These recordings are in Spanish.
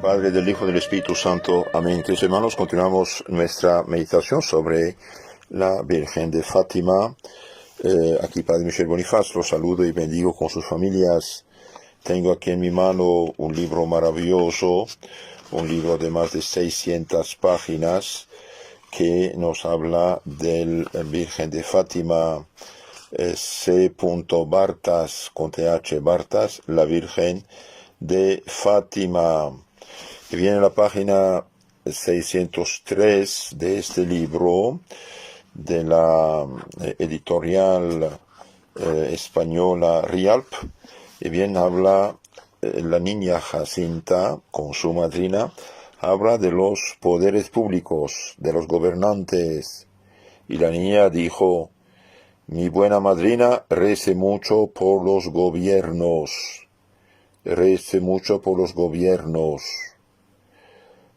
Padre, del Hijo y del Espíritu Santo. Amén. Queridos hermanos, continuamos nuestra meditación sobre la Virgen de Fátima. Aquí Padre Michel Bonifaz los saludo y bendigo con sus familias. Tengo aquí en mi mano un libro maravilloso, un libro de más de 600 páginas que nos habla del Virgen de Fátima. C. Bartas, con TH Bartas, la Virgen de Fátima. Y viene la página 603 de este libro de la editorial española Rialp. Y bien habla la niña Jacinta con su madrina, habla de los poderes públicos, de los gobernantes. Y la niña dijo: mi buena madrina, rece mucho por los gobiernos, rece mucho por los gobiernos.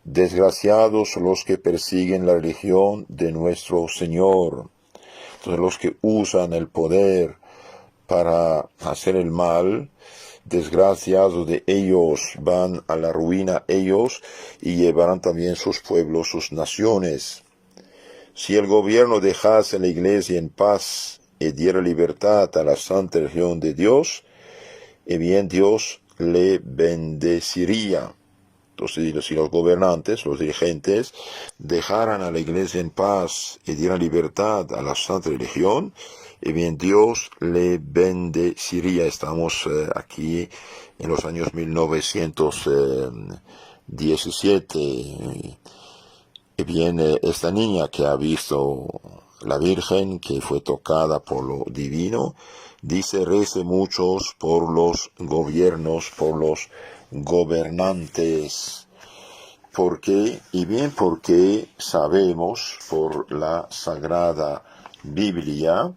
Desgraciados los que persiguen la religión de nuestro Señor. Entonces los que usan el poder para hacer el mal, desgraciados de ellos, van a la ruina ellos y llevarán también sus pueblos, sus naciones. Si el gobierno dejase la iglesia en paz y diera libertad a la santa religión de Dios, y bien Dios le bendeciría. Entonces, si los gobernantes, los dirigentes, dejaran a la iglesia en paz y dieran libertad a la santa religión, y bien Dios le bendeciría. Estamos aquí en los años 1917. Y viene esta niña que ha visto la Virgen, que fue tocada por lo divino, dice: rece muchos por los gobiernos, por los gobernantes. ¿Por qué? Y bien porque sabemos por la Sagrada Biblia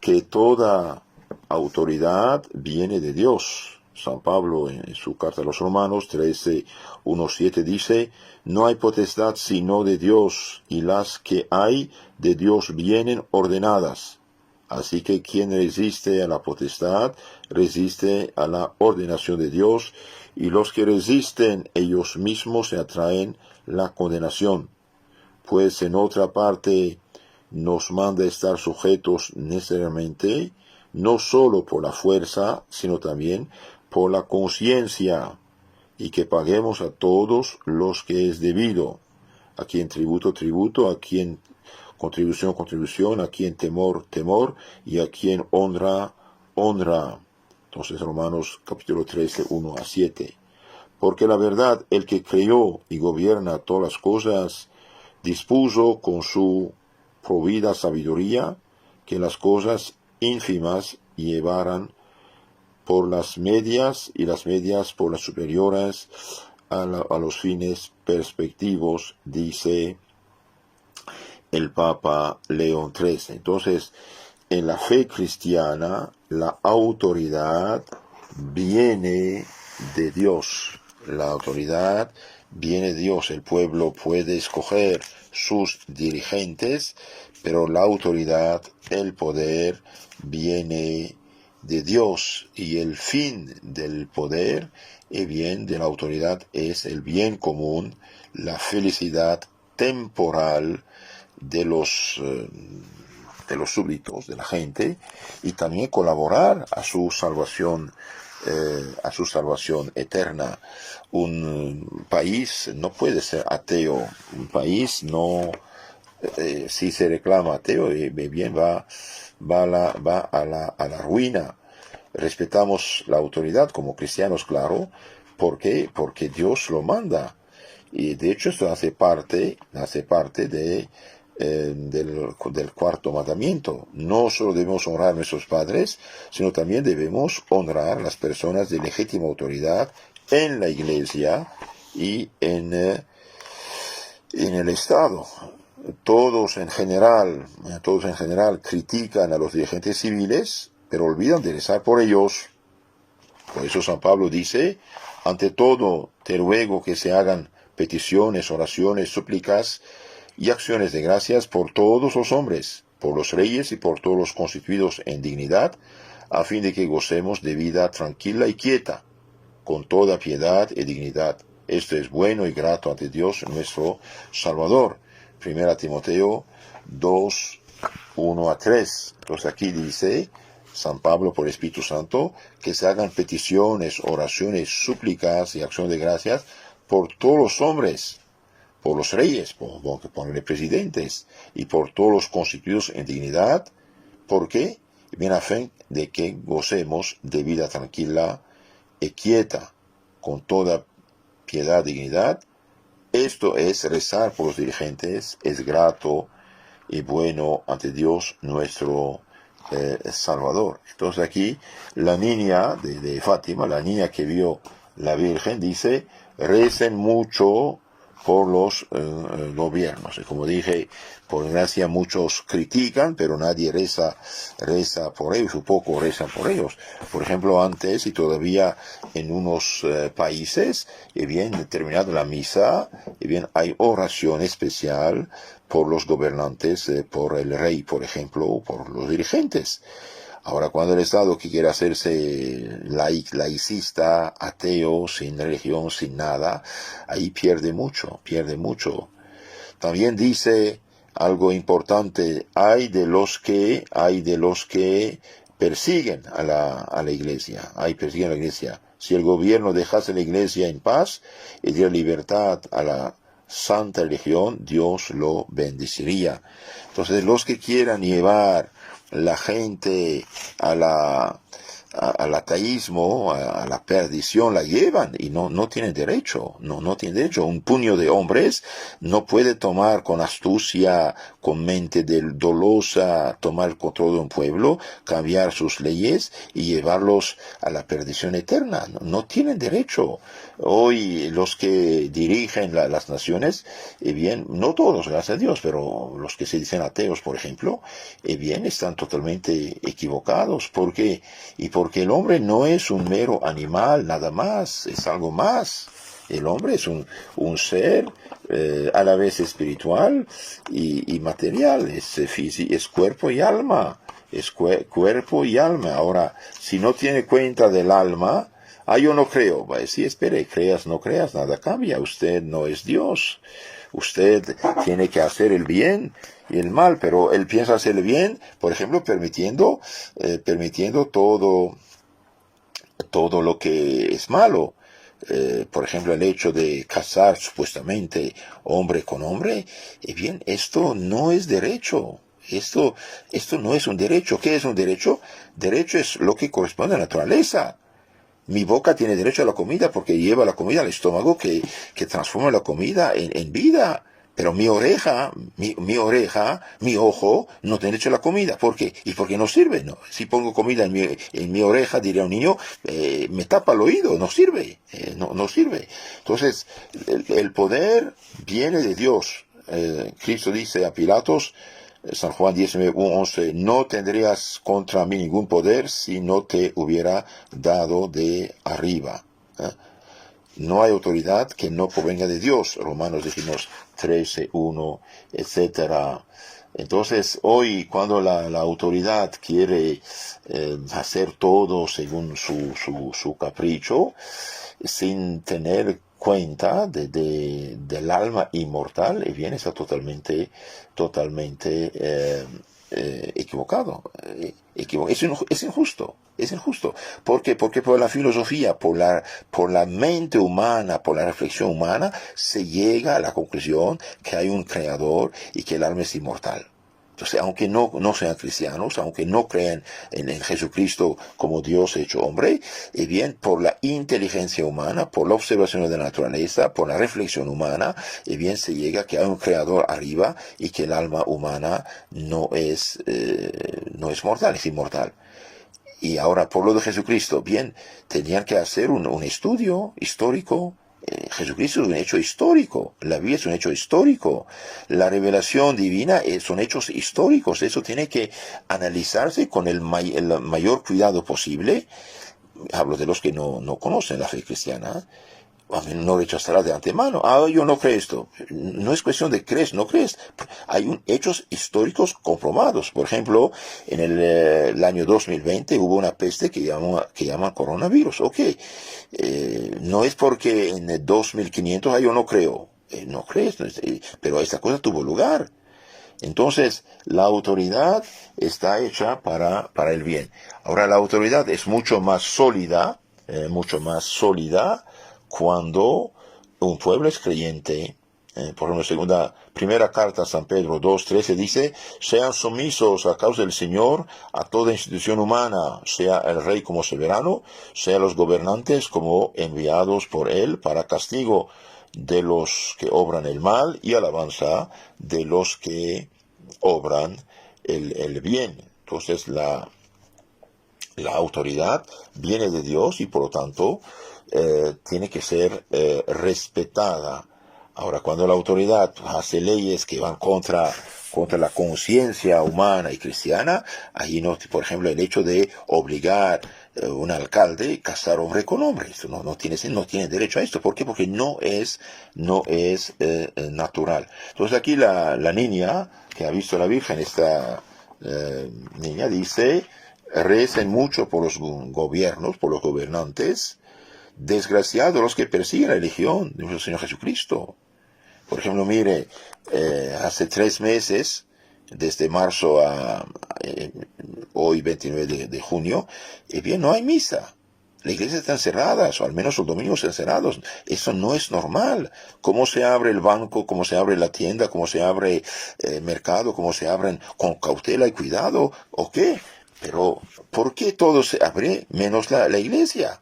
que toda autoridad viene de Dios. San Pablo en su carta a los Romanos 13:1-7 dice: no hay potestad sino de Dios, y las que hay de Dios vienen ordenadas. Así que quien resiste a la potestad, resiste a la ordenación de Dios, y los que resisten ellos mismos se atraen la condenación. Pues en otra parte nos manda estar sujetos necesariamente, no solo por la fuerza, sino también por la conciencia, y que paguemos a todos los que es debido, a quien tributo, tributo, a quien contribución, contribución, a quien temor, temor, y a quien honra, honra. Entonces Romanos capítulo 13:1-7. Porque la verdad, el que creó y gobierna todas las cosas, dispuso con su provida sabiduría que las cosas ínfimas llevaran por las medias y las medias por las superiores a los fines perspectivos, dice el Papa León XIII. Entonces, en la fe cristiana, la autoridad viene de Dios. La autoridad viene de Dios. El pueblo puede escoger sus dirigentes, pero la autoridad, el poder, viene de Dios. Y el fin del poder y bien de la autoridad es el bien común, la felicidad temporal de los súbditos, de la gente, y también colaborar a su salvación eterna. Un país no puede ser ateo. Un país no, si se reclama ateo, bien va a la ruina. Respetamos la autoridad como cristianos, claro. ¿Por qué? Porque Dios lo manda. Y de hecho esto hace parte del cuarto mandamiento. No solo debemos honrar a nuestros padres, sino también debemos honrar a las personas de legítima autoridad en la iglesia y en el Estado. Todos en general critican a los dirigentes civiles, pero olvidan de rezar por ellos. Por eso San Pablo dice: ante todo te ruego que se hagan peticiones, oraciones, súplicas y acciones de gracias por todos los hombres, por los reyes y por todos los constituidos en dignidad, a fin de que gocemos de vida tranquila y quieta, con toda piedad y dignidad, Esto es bueno y grato ante Dios nuestro Salvador. 1 Timoteo 2, 1 a 3. Entonces aquí dice San Pablo por el Espíritu Santo que se hagan peticiones, oraciones, súplicas y acción de gracias por todos los hombres, por los reyes, por los presidentes y por todos los constituidos en dignidad. ¿Por qué? Bien a fin de que gocemos de vida tranquila y quieta, con toda piedad y dignidad. Esto es rezar por los dirigentes, es grato y bueno ante Dios nuestro Salvador. Entonces aquí la niña de Fátima, la niña que vio la Virgen, dice, recen mucho por los gobiernos. Y como dije, por desgracia muchos critican, pero nadie reza por ellos, un poco rezan por ellos. Por ejemplo, antes y todavía en unos países, y bien terminada la misa, y bien hay oración especial por los gobernantes, por el rey, por ejemplo, o por los dirigentes. Ahora, cuando el Estado que quiere hacerse laicista, ateo, sin religión, sin nada, ahí pierde mucho, pierde mucho. También dice algo importante, hay de los que persiguen a la iglesia, persiguen a la iglesia. Si el gobierno dejase la iglesia en paz y diera libertad a la santa religión, Dios lo bendeciría. Entonces, los que quieran llevar la gente al ateísmo, a la perdición, la llevan y no tienen derecho, no tienen derecho. Un puño de hombres no puede tomar con astucia, con mente dolosa, tomar el control de un pueblo, cambiar sus leyes y llevarlos a la perdición eterna. No tienen derecho. Hoy los que dirigen las naciones, bien, no todos, gracias a Dios, pero los que se dicen ateos, por ejemplo, bien, están totalmente equivocados. ¿Por qué? Y porque el hombre no es un mero animal, nada más, es algo más. El hombre es un ser a la vez espiritual y material, es cuerpo y alma, es cuerpo y alma. Ahora, si no tiene cuenta del alma, yo no creo. Va a decir, espere, creas, no creas, nada cambia. Usted no es Dios. Usted tiene que hacer el bien y el mal, pero él piensa hacer el bien, por ejemplo, permitiendo todo lo que es malo. Por ejemplo, el hecho de casar supuestamente hombre con hombre, bien, esto no es derecho. Esto no es un derecho. ¿Qué es un derecho? Derecho es lo que corresponde a la naturaleza. Mi boca tiene derecho a la comida porque lleva la comida al estómago que transforma la comida en vida. Pero mi oreja, mi ojo, no tiene derecho a la comida. ¿Por qué? Y porque no sirve. ¿No? Si pongo comida en mi oreja, diría un niño, me tapa el oído, no sirve. No sirve. Entonces, el poder viene de Dios. Cristo dice a Pilatos, San Juan 19:11, no tendrías contra mí ningún poder si no te hubiera dado de arriba. No hay autoridad que no provenga de Dios. Romanos dijimos 13:1, etcétera. Entonces, hoy, cuando la autoridad quiere hacer todo según su capricho, sin tener cuenta del alma inmortal, y bien, está totalmente equivocado. Es injusto. Es injusto. ¿Por qué? Porque por la filosofía, por la mente humana, por la reflexión humana, se llega a la conclusión que hay un creador y que el alma es inmortal. Entonces, aunque no sean cristianos, aunque no crean en Jesucristo como Dios hecho hombre, y bien, por la inteligencia humana, por la observación de la naturaleza, por la reflexión humana, y bien, se llega a que hay un creador arriba y que el alma humana no es mortal, es inmortal. Y ahora, por lo de Jesucristo, bien, tenían que hacer un estudio histórico. Jesucristo es un hecho histórico, la Biblia es un hecho histórico, la revelación divina son hechos históricos, eso tiene que analizarse con el mayor cuidado posible. Hablo de los que no conocen la fe cristiana, no rechazará de antemano. Yo no creo esto. No es cuestión de crees, no crees. Hay hechos históricos comprobados. Por ejemplo, en el año 2020 hubo una peste que llama coronavirus. Ok. No es porque en el 2500 yo no creo. No crees, pero esta cosa tuvo lugar. Entonces, la autoridad está hecha para el bien. Ahora, la autoridad es mucho más sólida cuando un pueblo es creyente. Por ejemplo, primera carta a San Pedro 2:13 dice, sean sumisos a causa del Señor a toda institución humana, sea el rey como soberano, sea los gobernantes como enviados por él para castigo de los que obran el mal y alabanza de los que obran el bien. Entonces la autoridad viene de Dios y por lo tanto tiene que ser respetada. Ahora, cuando la autoridad hace leyes que van contra la conciencia humana y cristiana, ahí no, por ejemplo, el hecho de obligar un alcalde a casar hombre con hombre, esto no tiene derecho a esto. ¿Por qué? Porque no es natural. Entonces aquí la niña que ha visto a la Virgen, esta niña dice, recen mucho por los gobiernos, por los gobernantes, desgraciados los que persiguen la religión de nuestro Señor Jesucristo. Por ejemplo, mire, hace 3 meses, desde marzo a hoy 29 de junio, bien, no hay misa. La iglesia está cerrada, o al menos los domingos están cerrados. Eso no es normal. ¿Cómo se abre el banco? ¿Cómo se abre la tienda? ¿Cómo se abre el mercado? ¿Cómo se abren con cautela y cuidado? ¿O qué? Pero, ¿por qué todo se abre menos la iglesia?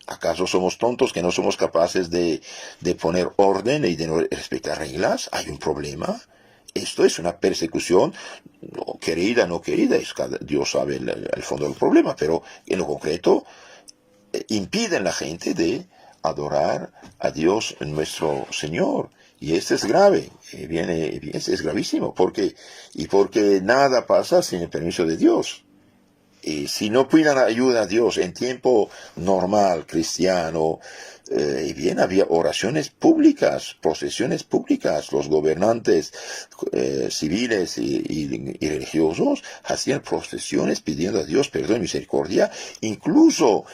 ¿Acaso somos tontos que no somos capaces de poner orden y de no respetar reglas? ¿Hay un problema? Esto es una persecución, querida, no querida, Dios sabe el fondo del problema, pero en lo concreto impiden a la gente de adorar a Dios nuestro Señor. Y esto es grave, es gravísimo, porque nada pasa sin el permiso de Dios. Y si no pidan ayuda a Dios en tiempo normal, cristiano, bien, había oraciones públicas, procesiones públicas. Los gobernantes civiles y religiosos hacían procesiones pidiendo a Dios perdón y misericordia. Incluso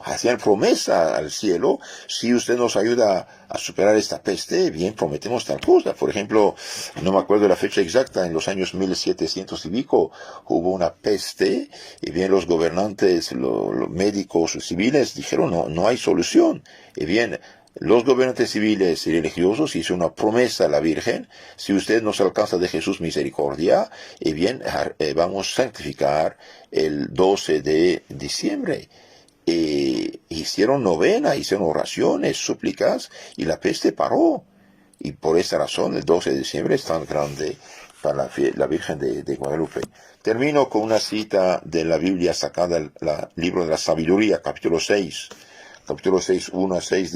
hacían promesa al cielo: si usted nos ayuda a superar esta peste, bien, prometemos tal cosa. Por ejemplo, no me acuerdo la fecha exacta, en los años 1700 y pico hubo una peste, y bien, los gobernantes, los médicos civiles dijeron, no hay solución. Y bien, los gobernantes civiles y religiosos hicieron una promesa a la Virgen: si usted nos alcanza de Jesús misericordia, y bien, vamos a santificar el 12 de diciembre. Hicieron novena, hicieron oraciones, súplicas, y la peste paró. Y por esta razón el 12 de diciembre es tan grande para la Virgen de Guadalupe. Termino con una cita de la Biblia sacada del libro de la Sabiduría, capítulo 6. Capítulo 6, 1 a 6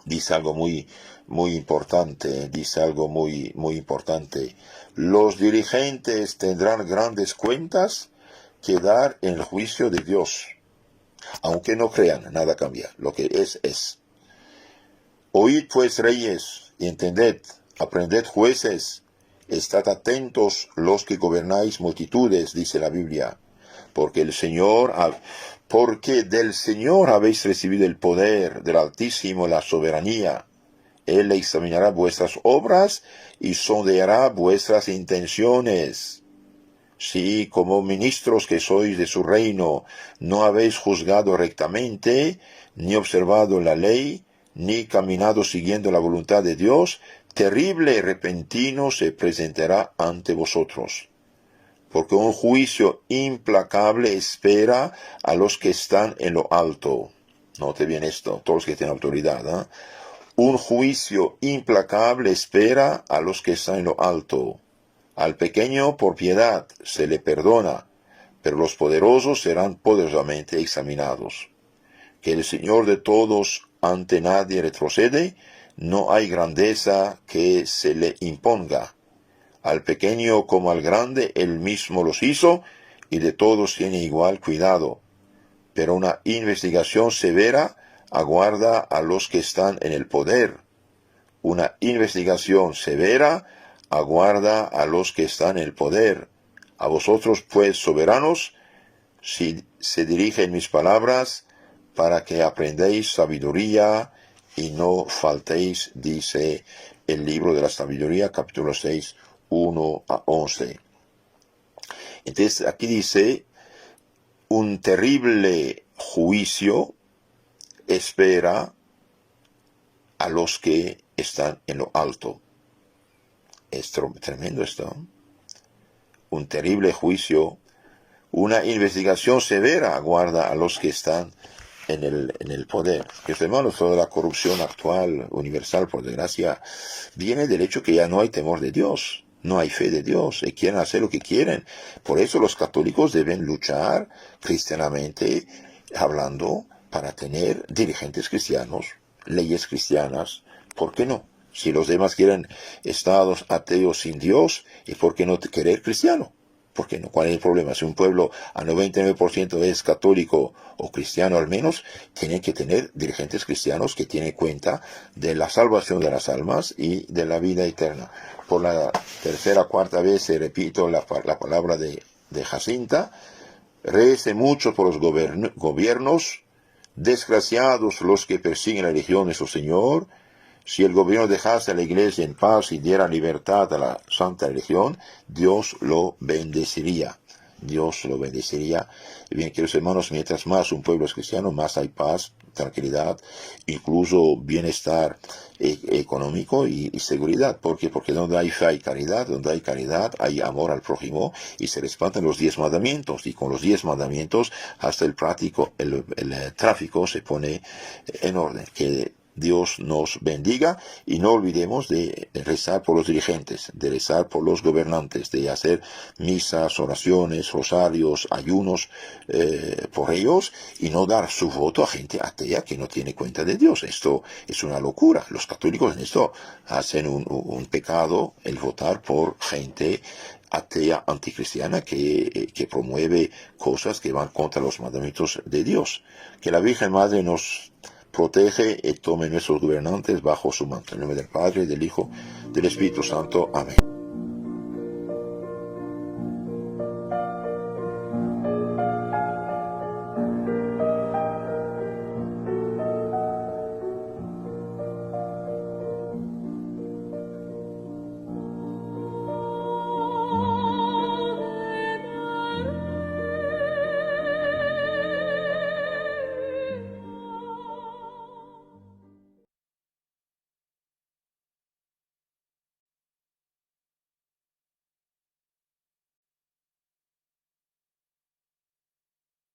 dice algo muy importante, muy importante. Los dirigentes tendrán grandes cuentas que dar en el juicio de Dios. Aunque no crean, nada cambia. Lo que es. Oíd pues, reyes, y entended, aprended, jueces, estad atentos los que gobernáis multitudes, dice la Biblia, porque del Señor habéis recibido el poder, del Altísimo la soberanía. Él examinará vuestras obras y sondeará vuestras intenciones. Si, como ministros que sois de su reino, no habéis juzgado rectamente, ni observado la ley, ni caminado siguiendo la voluntad de Dios, terrible y repentino se presentará ante vosotros. Porque un juicio implacable espera a los que están en lo alto. Note bien esto, todos los que tienen autoridad. Un juicio implacable espera a los que están en lo alto. Al pequeño por piedad se le perdona, pero los poderosos serán poderosamente examinados. Que el Señor de todos ante nadie retrocede, no hay grandeza que se le imponga. Al pequeño como al grande él mismo los hizo, y de todos tiene igual cuidado. Pero una investigación severa aguarda a los que están en el poder. Una investigación severa aguarda a los que están en el poder. A vosotros, pues, soberanos, si se dirigen mis palabras, para que aprendáis sabiduría y no faltéis, dice el libro de la sabiduría, capítulo 6, 1 a 11. Entonces, aquí dice, un terrible juicio espera a los que están en lo alto. Es tremendo esto. Un terrible juicio, una investigación severa aguarda a los que están en el poder. Hermanos, toda la corrupción actual, universal, por desgracia, viene del hecho que ya no hay temor de Dios. No hay fe de Dios y quieren hacer lo que quieren. Por eso los católicos deben luchar cristianamente, hablando, para tener dirigentes cristianos, leyes cristianas. ¿Por qué no? Si los demás quieren estados ateos sin Dios, ¿y por qué no querer cristiano? ¿Por qué no? ¿Cuál es el problema? Si un pueblo a 99% es católico o cristiano al menos, tiene que tener dirigentes cristianos que tienen cuenta de la salvación de las almas y de la vida eterna. Por la tercera o cuarta vez repito la palabra de Jacinta. Récese mucho por los gobiernos, desgraciados los que persiguen la religión de su Señor. Si el gobierno dejase a la iglesia en paz y diera libertad a la santa religión, Dios lo bendeciría. Dios lo bendeciría. Y bien, queridos hermanos, mientras más un pueblo es cristiano, más hay paz, tranquilidad, incluso bienestar económico y seguridad. ¿Por qué? Porque donde hay fe hay caridad, donde hay caridad hay amor al prójimo y se respetan los 10 mandamientos. Y con los 10 mandamientos hasta el tráfico se pone en orden. Que Dios nos bendiga y no olvidemos de rezar por los dirigentes, de rezar por los gobernantes, de hacer misas, oraciones, rosarios, ayunos por ellos y no dar su voto a gente atea que no tiene cuenta de Dios. Esto es una locura. Los católicos en esto hacen un pecado el votar por gente atea anticristiana que promueve cosas que van contra los mandamientos de Dios. Que la Virgen Madre nos protege y tome nuestros gobernantes bajo su manto. En nombre del Padre, del Hijo, del Espíritu Santo. Amén.